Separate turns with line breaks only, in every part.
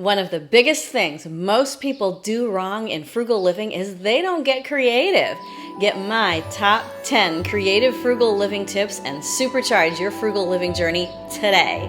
One of the biggest things most people do wrong in frugal living is they don't get creative. Get my top 10 creative frugal living tips and supercharge your frugal living journey today.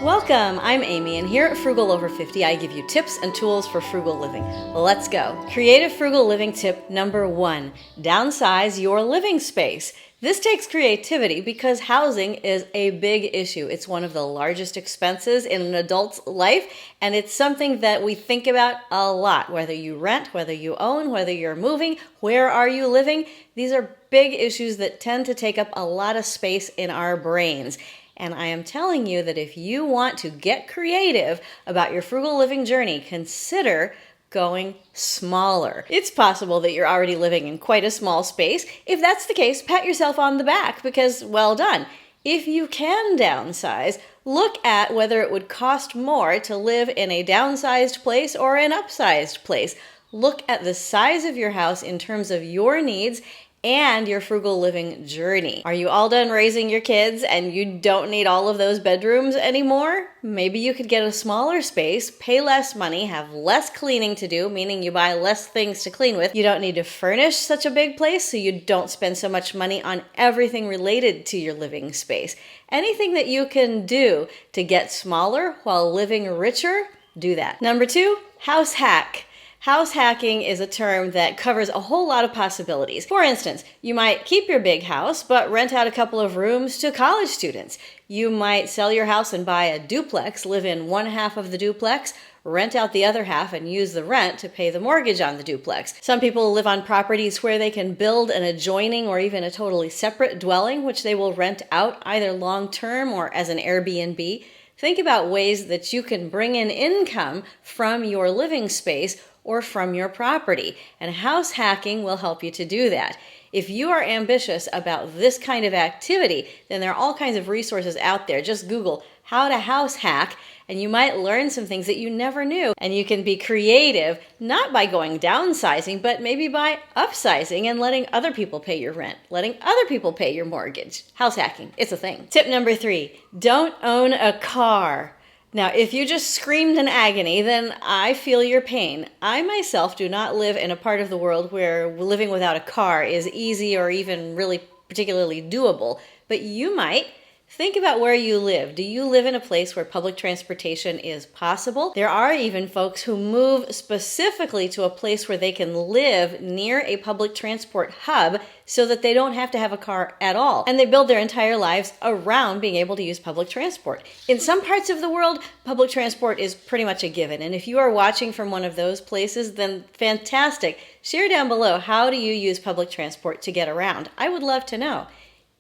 Welcome, I'm Amy, and here at Frugal Over 50, I give you tips and tools for frugal living. Let's go. Creative frugal living tip number 1, downsize your living space. This takes creativity because housing is a big issue. It's one of the largest expenses in an adult's life, and it's something that we think about a lot. Whether you rent, whether you own, whether you're moving, where are you living? These are big issues that tend to take up a lot of space in our brains. And I am telling you that if you want to get creative about your frugal living journey, consider going smaller. It's possible that you're already living in quite a small space. If that's the case, pat yourself on the back because well done. If you can downsize, look at whether it would cost more to live in a downsized place or an upsized place. Look at the size of your house in terms of your needs and your frugal living journey. Are you all done raising your kids and you don't need all of those bedrooms anymore? Maybe you could get a smaller space, pay less money, have less cleaning to do, meaning you buy less things to clean with. You don't need to furnish such a big place, so you don't spend so much money on everything related to your living space. Anything that you can do to get smaller while living richer, do that. Number 2, house hack. House hacking is a term that covers a whole lot of possibilities. For instance, you might keep your big house, but rent out a couple of rooms to college students. You might sell your house and buy a duplex, live in one half of the duplex, rent out the other half, and use the rent to pay the mortgage on the duplex. Some people live on properties where they can build an adjoining or even a totally separate dwelling, which they will rent out either long-term or as an Airbnb. Think about ways that you can bring in income from your living space or from your property, and house hacking will help you to do that. If you are ambitious about this kind of activity, then there are all kinds of resources out there. Just Google how to house hack, and you might learn some things that you never knew. And you can be creative, not by going downsizing, but maybe by upsizing and letting other people pay your rent, letting other people pay your mortgage. House hacking, it's a thing. Tip number 3, don't own a car. Now, if you just screamed in agony, then I feel your pain. I myself do not live in a part of the world where living without a car is easy or even really particularly doable, but you might. Think about where you live. Do you live in a place where public transportation is possible? There are even folks who move specifically to a place where they can live near a public transport hub so that they don't have to have a car at all. And they build their entire lives around being able to use public transport. In some parts of the world, public transport is pretty much a given. And if you are watching from one of those places, then fantastic. Share down below, how do you use public transport to get around? I would love to know.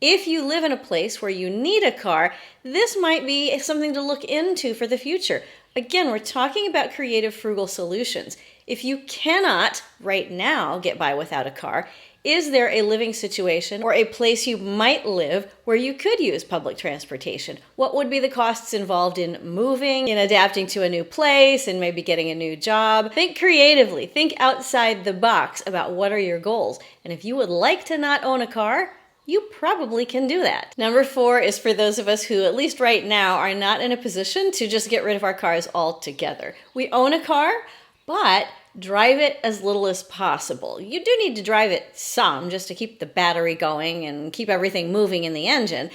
If you live in a place where you need a car, this might be something to look into for the future. Again, we're talking about creative, frugal solutions. If you cannot, right now, get by without a car, is there a living situation or a place you might live where you could use public transportation? What would be the costs involved in moving, in adapting to a new place, and maybe getting a new job? Think creatively. Think outside the box about what are your goals. And if you would like to not own a car, you probably can do that. Number 4 is for those of us who, at least right now, are not in a position to just get rid of our cars altogether. We own a car, but drive it as little as possible. You do need to drive it some just to keep the battery going and keep everything moving in the engine,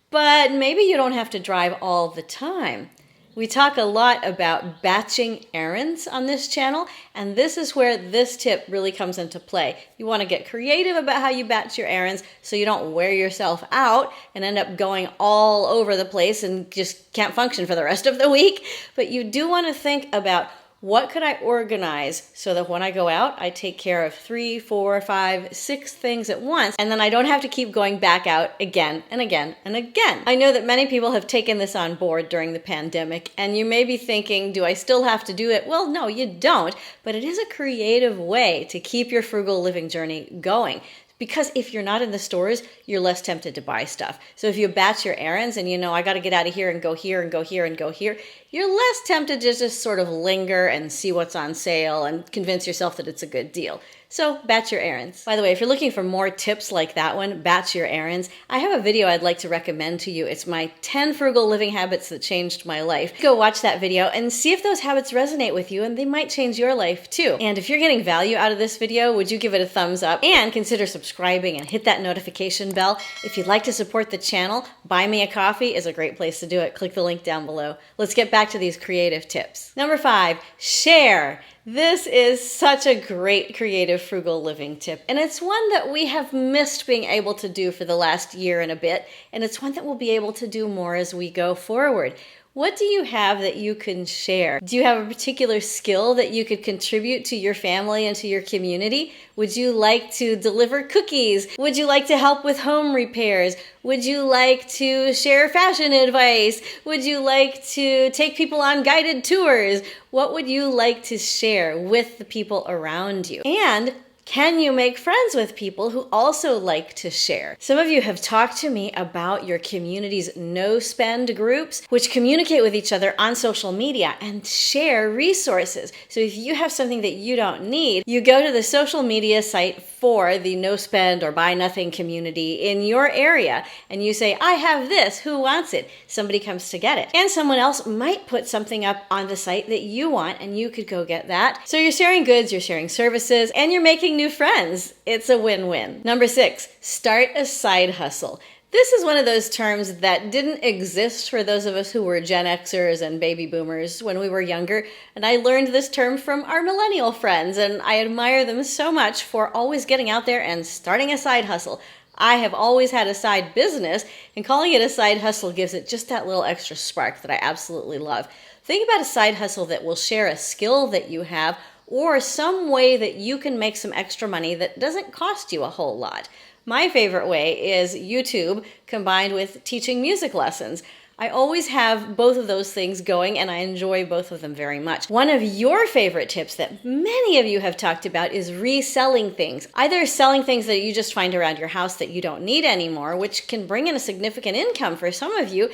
but maybe you don't have to drive all the time. We talk a lot about batching errands on this channel, and this is where this tip really comes into play. You want to get creative about how you batch your errands so you don't wear yourself out and end up going all over the place and just can't function for the rest of the week. But you do want to think about, what could I organize so that when I go out, I take care of 3, 4, 5, 6 things at once, and then I don't have to keep going back out again and again and again. I know that many people have taken this on board during the pandemic, and you may be thinking, do I still have to do it? Well, no, you don't, but it is a creative way to keep your frugal living journey going. Because if you're not in the stores, you're less tempted to buy stuff. So if you batch your errands and you know, I got to get out of here and go here and go here and go here, you're less tempted to just sort of linger and see what's on sale and convince yourself that it's a good deal. So batch your errands. By the way, if you're looking for more tips like that one, batch your errands, I have a video I'd like to recommend to you. It's my 10 frugal living habits that changed my life. Go watch that video and see if those habits resonate with you, and they might change your life too. And if you're getting value out of this video, would you give it a thumbs up and consider subscribing and hit that notification bell? If you'd like to support the channel, buy me a coffee is a great place to do it. Click the link down below. Let's get back to these creative tips. Number 5, share. This is such a great creative frugal living tip, and it's one that we have missed being able to do for the last year and a bit, and it's one that we'll be able to do more as we go forward. What do you have that you can share? Do you have a particular skill that you could contribute to your family and to your community? Would you like to deliver cookies? Would you like to help with home repairs? Would you like to share fashion advice? Would you like to take people on guided tours? What would you like to share with the people around you? And can you make friends with people who also like to share? Some of you have talked to me about your community's no-spend groups, which communicate with each other on social media and share resources. So if you have something that you don't need, you go to the social media site for the no-spend or buy-nothing community in your area, and you say, I have this, who wants it? Somebody comes to get it. And someone else might put something up on the site that you want, and you could go get that. So you're sharing goods, you're sharing services, and you're making new friends. It's a win-win. Number 6, start a side hustle. This is one of those terms that didn't exist for those of us who were Gen Xers and baby boomers when we were younger, and I learned this term from our millennial friends, and I admire them so much for always getting out there and starting a side hustle. I have always had a side business, and calling it a side hustle gives it just that little extra spark that I absolutely love. Think about a side hustle that will share a skill that you have or some way that you can make some extra money that doesn't cost you a whole lot. My favorite way is YouTube combined with teaching music lessons. I always have both of those things going, and I enjoy both of them very much. One of your favorite tips that many of you have talked about is reselling things. Either selling things that you just find around your house that you don't need anymore, which can bring in a significant income for some of you,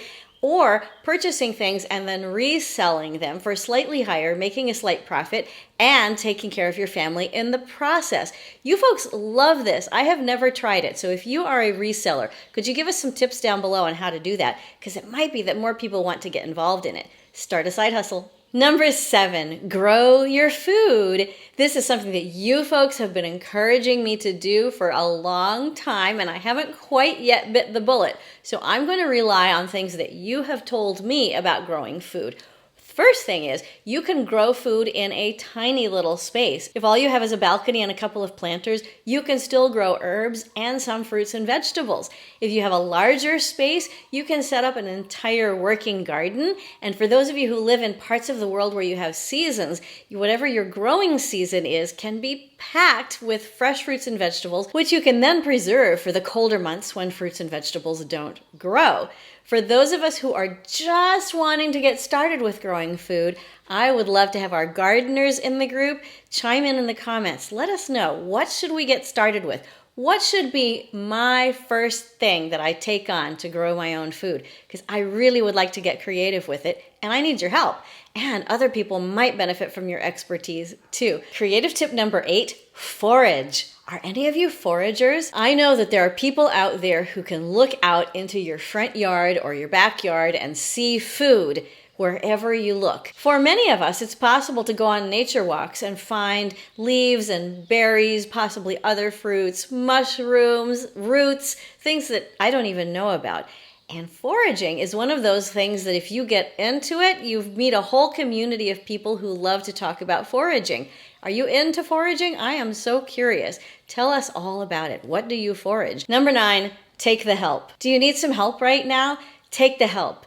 or purchasing things and then reselling them for slightly higher, making a slight profit, and taking care of your family in the process. You folks love this. I have never tried it. So if you are a reseller, could you give us some tips down below on how to do that? Because it might be that more people want to get involved in it. Start a side hustle. Number 7, grow your food. This is something that you folks have been encouraging me to do for a long time, and I haven't quite yet bit the bullet. So I'm going to rely on things that you have told me about growing food. First thing is, you can grow food in a tiny little space. If all you have is a balcony and a couple of planters, you can still grow herbs and some fruits and vegetables. If you have a larger space, you can set up an entire working garden. And for those of you who live in parts of the world where you have seasons, whatever your growing season is can be packed with fresh fruits and vegetables, which you can then preserve for the colder months when fruits and vegetables don't grow. For those of us who are just wanting to get started with growing food, I would love to have our gardeners in the group chime in the comments. Let us know, what should we get started with? What should be my first thing that I take on to grow my own food? Because I really would like to get creative with it, and I need your help. And other people might benefit from your expertise too. Creative tip number 8, forage. Are any of you foragers? I know that there are people out there who can look out into your front yard or your backyard and see food wherever you look. For many of us, it's possible to go on nature walks and find leaves and berries, possibly other fruits, mushrooms, roots, things that I don't even know about. And foraging is one of those things that if you get into it, you meet a whole community of people who love to talk about foraging. Are you into foraging? I am so curious. Tell us all about it. What do you forage? Number 9, take the help. Do you need some help right now? Take the help.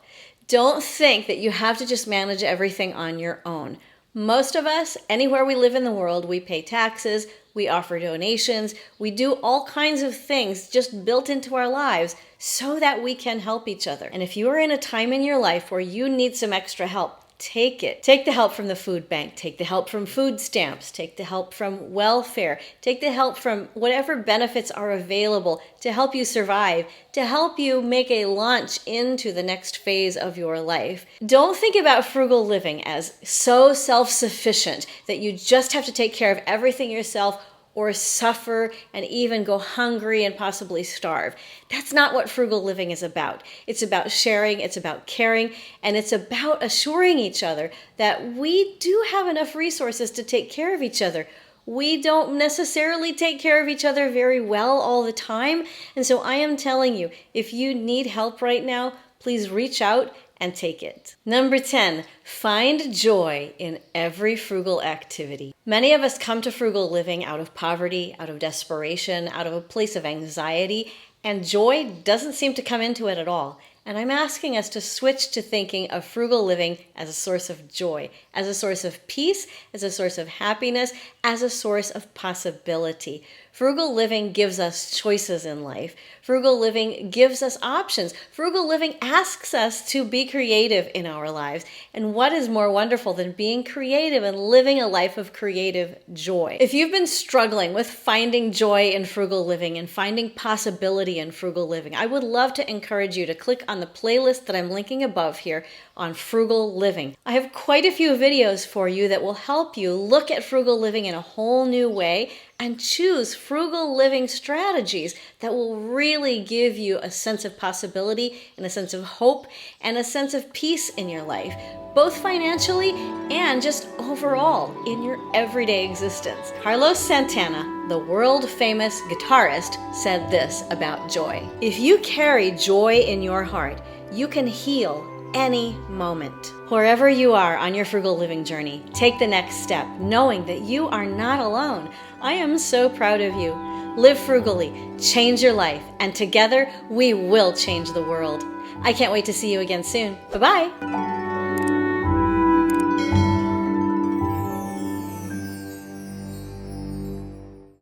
Don't think that you have to just manage everything on your own. Most of us, anywhere we live in the world, we pay taxes, we offer donations, we do all kinds of things just built into our lives so that we can help each other. And if you are in a time in your life where you need some extra help, take it. Take the help from the food bank. Take the help from food stamps. Take the help from welfare. Take the help from whatever benefits are available to help you survive, to help you make a launch into the next phase of your life. Don't think about frugal living as so self-sufficient that you just have to take care of everything yourself, or suffer and even go hungry and possibly starve. That's not what frugal living is about. It's about sharing, it's about caring, and it's about assuring each other that we do have enough resources to take care of each other. We don't necessarily take care of each other very well all the time. And so I am telling you, if you need help right now, please reach out and take it. Number 10, find joy in every frugal activity. Many of us come to frugal living out of poverty, out of desperation, out of a place of anxiety, and joy doesn't seem to come into it at all. And I'm asking us to switch to thinking of frugal living as a source of joy, as a source of peace, as a source of happiness, as a source of possibility. Frugal living gives us choices in life. Frugal living gives us options. Frugal living asks us to be creative in our lives. And what is more wonderful than being creative and living a life of creative joy? If you've been struggling with finding joy in frugal living and finding possibility in frugal living, I would love to encourage you to click on the playlist that I'm linking above here on frugal living. I have quite a few videos for you that will help you look at frugal living in a whole new way and choose frugal living strategies that will really give you a sense of possibility and a sense of hope and a sense of peace in your life, both financially and just overall in your everyday existence. Carlos Santana, the world-famous guitarist, said this about joy: "If you carry joy in your heart, you can heal any moment." Wherever you are on your frugal living journey, take the next step, knowing that you are not alone. I am so proud of you. Live frugally, change your life, and together we will change the world. I can't wait to see you again soon. Bye-bye.